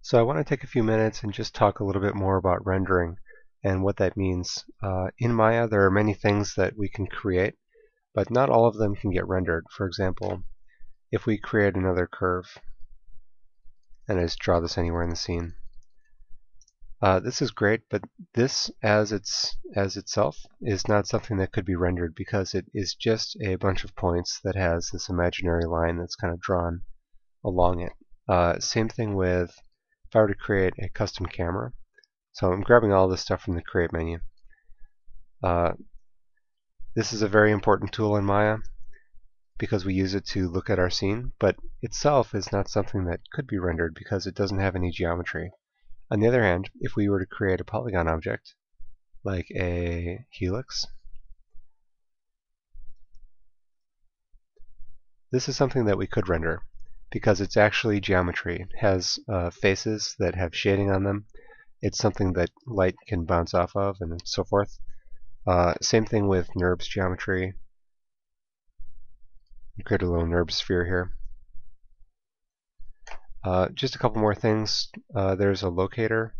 So I want to take a few minutes and just talk a little bit more about rendering and what that means. In Maya, there are many things that we can create, but not all of them can get rendered. For example, if we create another curve, and I just draw this anywhere in the scene, this is great, but this as itself is not something that could be rendered because it is just a bunch of points that has this imaginary line that's kind of drawn along it. Same thing with if I were to create a custom camera. So I'm grabbing all this stuff from the Create menu. This is a very important tool in Maya because we use it to look at our scene, but itself is not something that could be rendered because it doesn't have any geometry. On the other hand, if we were to create a polygon object, like a helix, this is something that we could render because it's actually geometry. It has faces that have shading on them. It's something that light can bounce off of and so forth. Same thing with NURBS geometry. Create a little NURBS sphere here. Just a couple more things. There's a locator.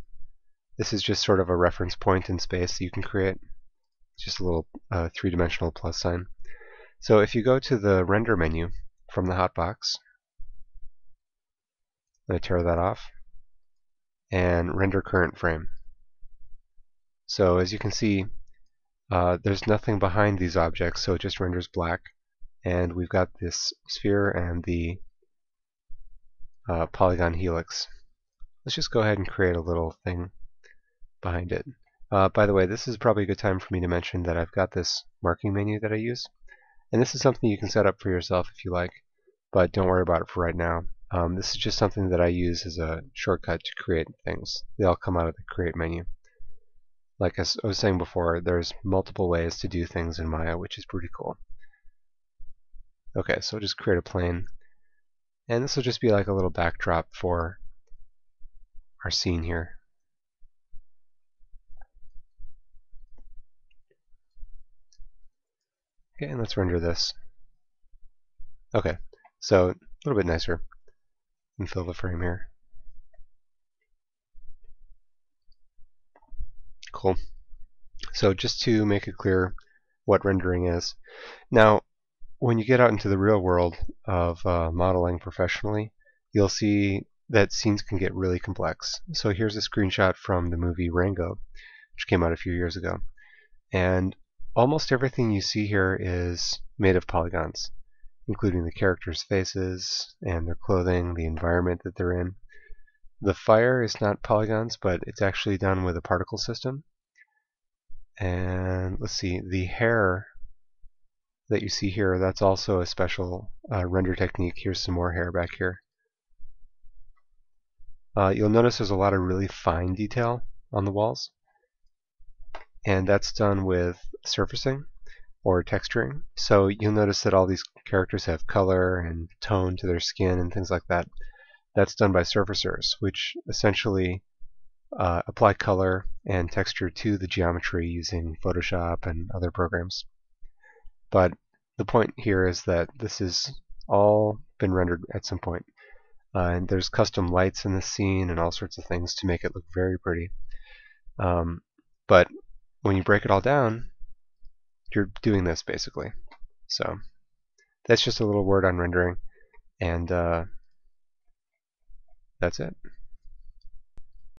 This is just sort of a reference point in space that you can create. It's just a little three-dimensional plus sign. So if you go to the render menu from the hotbox, I'm going to tear that off, and render current frame. So as you can see, there's nothing behind these objects, so it just renders black. And we've got this sphere and the polygon helix. Let's just go ahead and create a little thing behind it. By the way, this is probably a good time for me to mention that I've got this marking menu that I use. And this is something you can set up for yourself if you like, but don't worry about it for right now. This is just something that I use as a shortcut to create things. They all come out of the Create menu. Like I was saying before, there's multiple ways to do things in Maya, which is pretty cool. Okay, so just create a plane. And this will just be like a little backdrop for our scene here. Okay, and let's render this. Okay, so a little bit nicer. And fill the frame here. Cool. So just to make it clear what rendering is. Now, when you get out into the real world of modeling professionally, you'll see that scenes can get really complex. So here's a screenshot from the movie Rango, which came out a few years ago. And almost everything you see here is made of polygons, including the characters' faces and their clothing, the environment that they're in. The fire is not polygons, but it's actually done with a particle system. And let's see, the hair that you see here, that's also a special render technique. Here's some more hair back here. You'll notice there's a lot of really fine detail on the walls, and that's done with surfacing or texturing. So you'll notice that all these characters have color and tone to their skin and things like that. That's done by surfacers, which essentially apply color and texture to the geometry using Photoshop and other programs. But the point here is that this has all been rendered at some point. And there's custom lights in the scene and all sorts of things to make it look very pretty. But when you break it all down, you're doing this basically. So that's just a little word on rendering, and that's it.